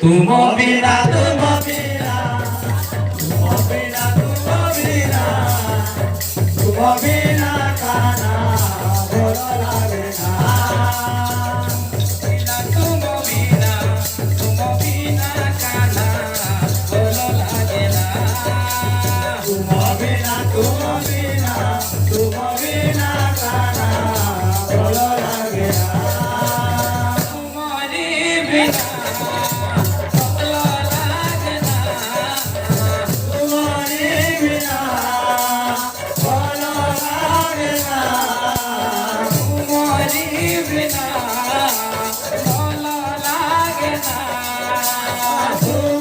तुम बिना तुम बिना तुम बिना तुम बिना तुम बिना काना भलो लागे ना बिना तुम बिना काना भलो लागे ना तुम बिना काना भलो लागे ना तुम्हारी बिना Oh